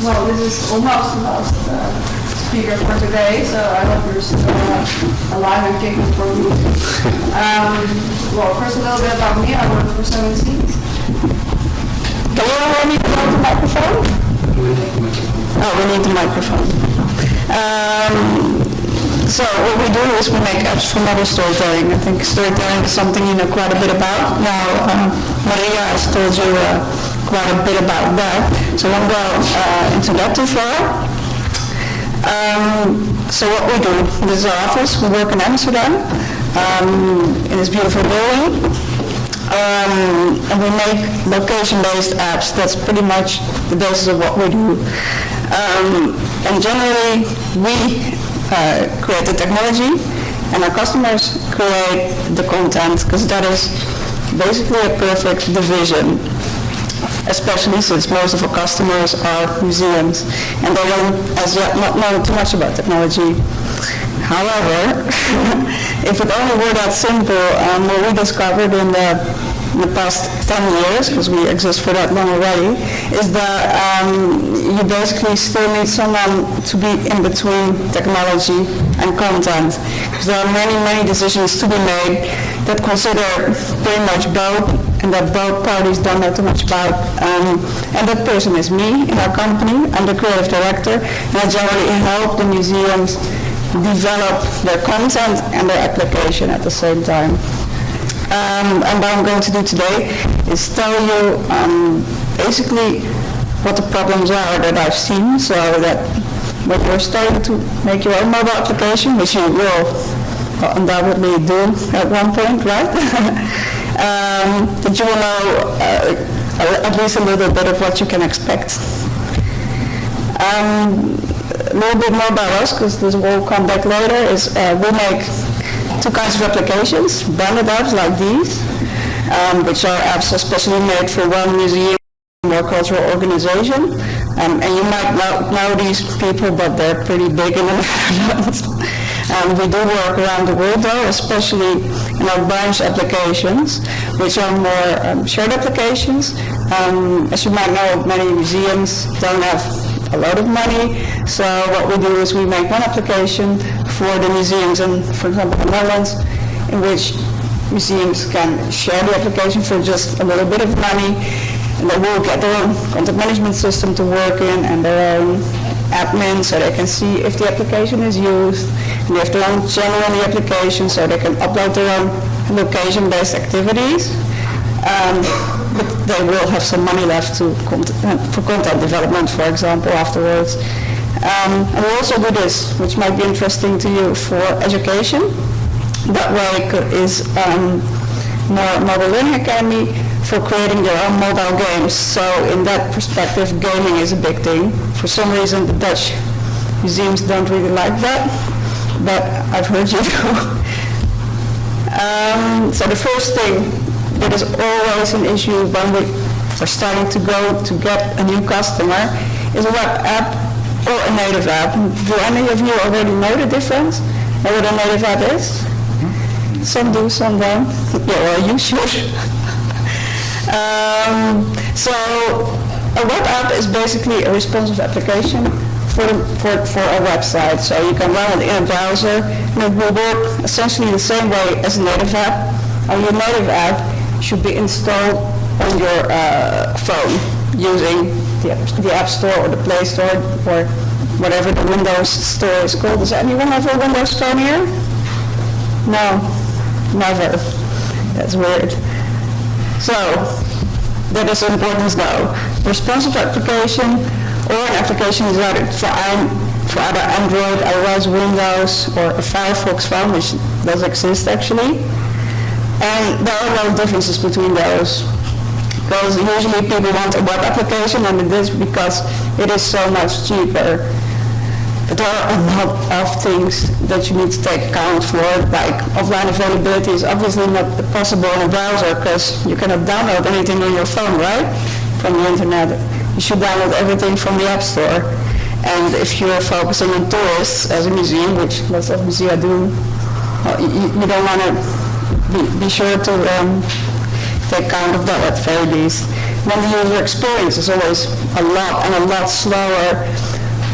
Well, this is almost the last speaker for today, so I hope you're still alive and kicking for me. Well, first a little bit about me. I work for 17. Can you allow me to go to the microphone? Oh, we need the microphone. So what we do is we make apps for model storytelling. I think storytelling is something you know quite a bit about. Now, Maria has told you quite a bit about that, so I won't go into that too far. So what we do, this is our office. We work in Amsterdam, in this beautiful building. And we make location-based apps. That's pretty much the basis of what we do. And generally, we create the technology, and our customers create the content, because that is basically a perfect division, especially since most of our customers are museums, and they don't as yet not know too much about technology. However, if it only were that simple, what we discovered in the past 10 years, because we exist for that long already, is that you basically still need someone to be in between technology and content. Because there are many, many decisions to be made that consider pretty much both, and that both parties don't know too much about. And that person is me in our company. I'm the creative director, and I generally help the museums develop their content and their application at the same time. And what I'm going to do today is tell you basically what the problems are that I've seen, so that when you're starting to make your own mobile application, which you will undoubtedly do at one point, right? That you will know at least a little bit of what you can expect. A little bit more about us, because this will come back later, is we make two kinds of applications, branded apps like these, which are apps especially made for one museum or cultural organization. And you might know these people, but they're pretty big in the Netherlands. We do work around the world though, especially in our branch applications, which are more shared applications. As you might know, many museums don't have a lot of money, so what we do is we make one application for the museums, and for example the Netherlands, in which museums can share the application for just a little bit of money, and they will get their own content management system to work in and their own admin, so they can see if the application is used, and they have their own channel in the application, so they can upload their own location-based activities. But they will have some money left for content development, for example, afterwards. And we also do this, which might be interesting to you, for education. That way is more Mobile Learning Academy for creating their own mobile games. So in that perspective, gaming is a big thing. For some reason, the Dutch museums don't really like that, but I've heard you do. So the first thing that is always an issue when we are starting to go to get a new customer is a web app or a native app. Do any of you already know the difference? Know what a native app is? Some do, some don't. Yeah, well, you should. So a web app is basically a responsive application for a website. So you can run it in a browser, and it will work essentially the same way as a native app. Your native app should be installed on your phone using the App Store or the Play Store or whatever the Windows Store is called. Does anyone have a Windows phone here? No, never. That's weird. So, that is important now. Responsive application or an application designed for either Android, iOS, Windows, or a Firefox phone, which does exist actually. And there are no differences between those, because usually people want a web application, and it is because it is so much cheaper. But there are a lot of things that you need to take account for, like offline availability is obviously not possible in a browser, because you cannot download anything on your phone, right? From the internet. You should download everything from the App Store. And if you're focusing on tourists as a museum, which lots of museums do, you don't want to be sure to take account of that at the very least. when the user experience is always a lot slower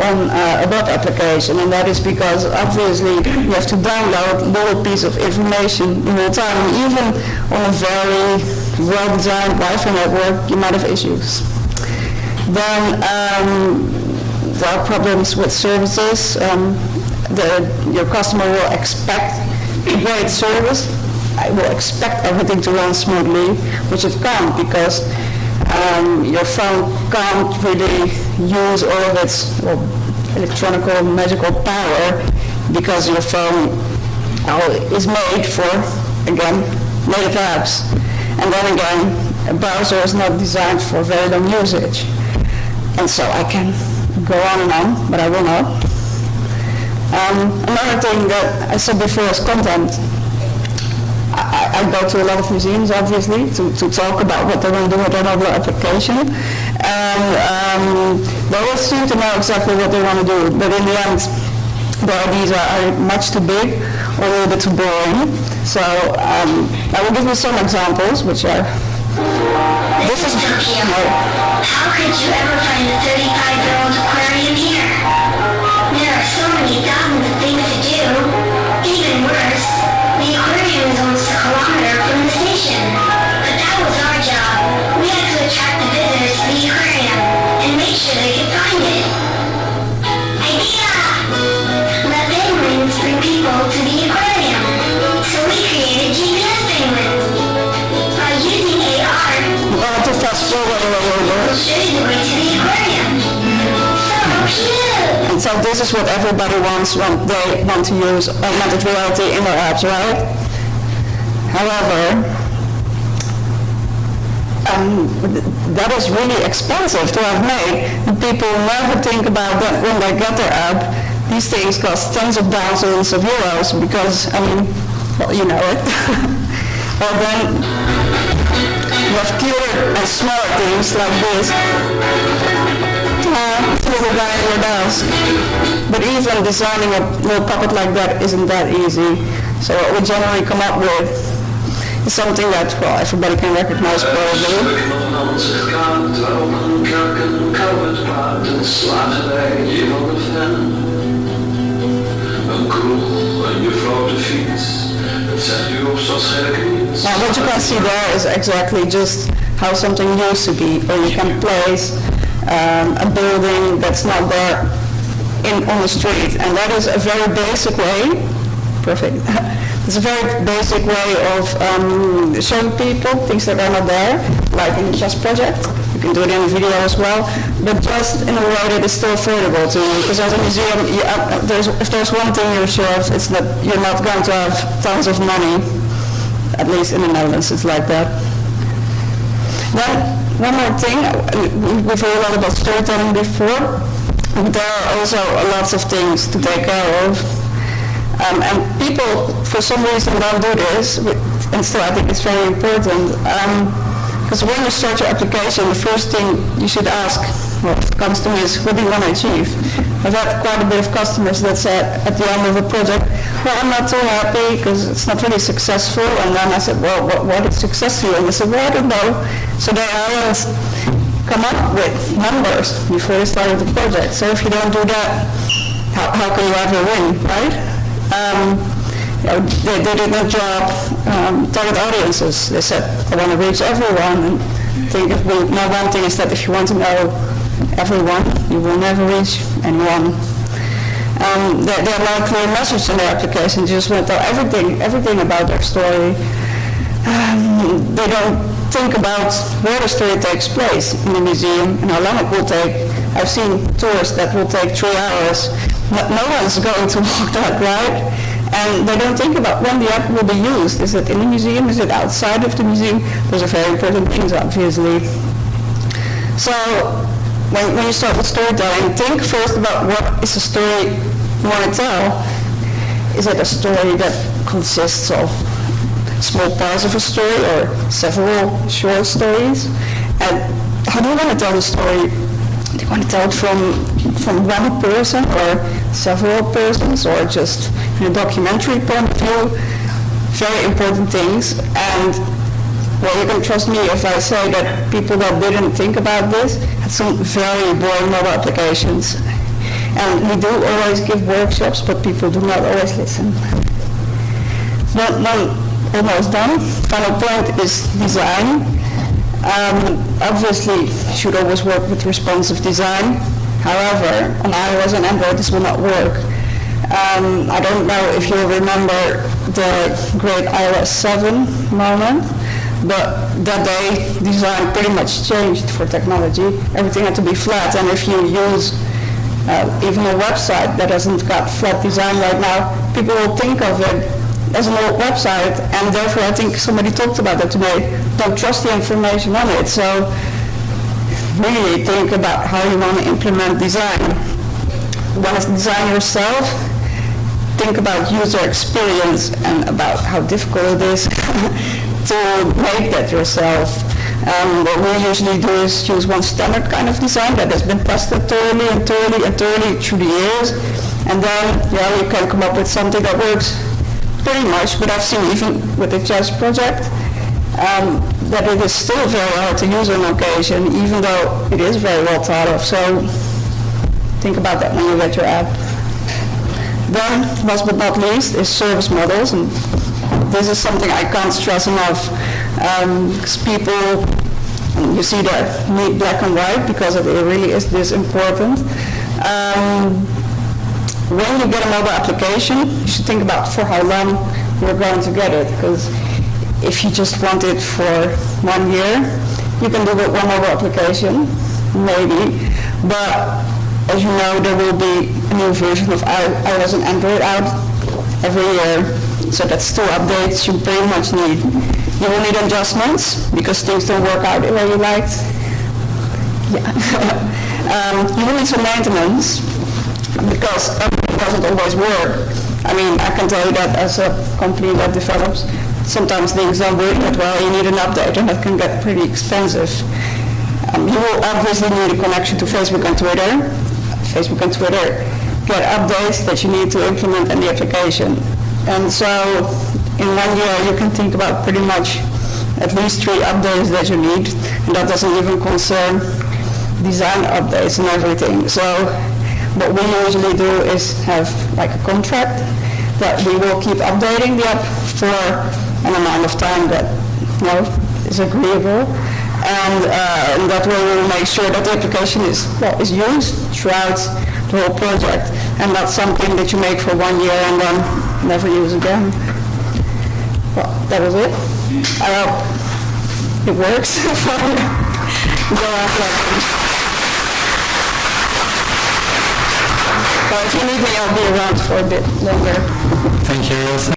on a web application, and that is because obviously you have to download a little piece of information in real time, and even on a very well-designed Wi-Fi network, you might have issues. Then there are problems with services. Your customer will expect great service. I will expect everything to run smoothly, which it can't, because your phone can't really use all of its electronical magical power, because your phone is made for, again, native apps. And then again, a browser is not designed for very long usage. And so I can go on, but I will not. Another thing that I said before is content. I go to a lot of museums, obviously, to talk about what they want to do with their mobile application. And they all seem to know exactly what they want to do, but in the end, the ideas are much too big or a little bit too boring. So I will give you some examples, which are... This is Tokyo. How could you ever find a 35-year-old aquarium here? There are so many thousands of things to do. Even worse, the aquarium is almost a kilometer from the station. But that was our job. We had to attract the visitors to the aquarium and make sure they could find it. Idea! Let penguins bring people to the aquarium. So we created GPS penguins. By using AR, to fast forward a little bit. we'll show you the way to the aquarium. So cute! And so this is what everybody wants when they want to use augmented reality in their apps, right? However, that is really expensive to have made, and people never think about that when they get their app. These things cost tens of thousands of euros because, I mean, well, you know it. Or then you have cuter and smaller things like this. Little guy on your desk. But even designing a little puppet like that isn't that easy. So what we generally come up with is something that, well, everybody can recognize probably. Now what you can see there is exactly just how something used to be, or you can place a building that's not there on the street, and that is a very basic way. Perfect. It's a very basic way of showing people things that are not there, like in the chess project. You can do it in a video as well, but just in a way that is still affordable to you. Because at a museum, if there's one thing you're sure of, it's that you're not going to have tons of money. At least in the Netherlands, it's like that. Then, one more thing, we've heard a lot about storytelling before, but there are also lots of things to take care of. And people, for some reason, don't do this, and still I think it's very important. Because when you start your application, the first thing you should ask, what comes to me is, what do you want to achieve? I've had quite a bit of customers that said at the end of a project, well, I'm not too happy because it's not really successful. And then I said, well, what is success to you? And they said, well, I don't know. So they always come up with numbers before they started the project. So if you don't do that, how can you ever win, right? They did their job, target audiences. They said, I want to reach everyone. And now one thing is that if you want to know everyone, you will never reach anyone. They have a clear message in their application. They just want to tell everything about their story. They don't think about where the story takes place in the museum and how long it will take. I've seen tours that will take 3 hours. No one's going to walk that, right? And they don't think about when the app will be used. Is it in the museum? Is it outside of the museum? Those are very important things, obviously. So when you start with storytelling, think first about what is the story you want to tell. Is it a story that consists of small parts of a story or several short stories? And how do you want to tell the story? Do you want to tell it from one person or several persons, or just in a documentary point of view? Very important things. And well, you can trust me if I say that people that didn't think about this had some very boring mobile applications. And we do always give workshops, but people do not always listen. Now, almost done. Final point is design. Obviously, you should always work with responsive design. However, on iOS and Android, this will not work. I don't know if you remember the great iOS 7 moment, but that day, design pretty much changed for technology. Everything had to be flat, and if you use even a website that hasn't got flat design right now, people will think of it as an old website, and therefore I think somebody talked about that today. Don't trust the information on it, so really think about how you want to implement design. Want to design yourself? Think about user experience and about how difficult it is to make that yourself. What we usually do is use one standard kind of design that has been tested thoroughly through the years, and then you can come up with something that works pretty much. But I've seen even with the chess project that it is still very hard to use on occasion, even though it is very well thought of. So think about that when you get your app. Then, last but not least, is service models, and this is something I can't stress enough, because people, you see that need black and white because it really is this important. When you get a mobile application, you should think about for how long you're going to get it, because if you just want it for 1 year, you can do it with one mobile application, maybe, but as you know, there will be a new version of iOS and Android out every year, so that's 2 updates you pretty much need. You will need adjustments because things don't work out the way you liked. Yeah. You will need some maintenance because everything doesn't always work. I mean, I can tell you that as a company that develops, sometimes things don't work that well. You need an update, and that can get pretty expensive. You will obviously need a connection to Facebook and Twitter. Facebook and Twitter get updates that you need to implement in the application. And so in 1 year you can think about pretty much at least 3 updates that you need, and that doesn't even concern design updates and everything. So what we usually do is have like a contract that we will keep updating the app for an amount of time that is agreeable. And that way we will make sure that the application is used throughout the whole project, and not something that you make for 1 year and then never use again. Well, that was it. I hope it works for you. Go out like But if you need me, I'll be around for a bit longer. Thank you, Ilse.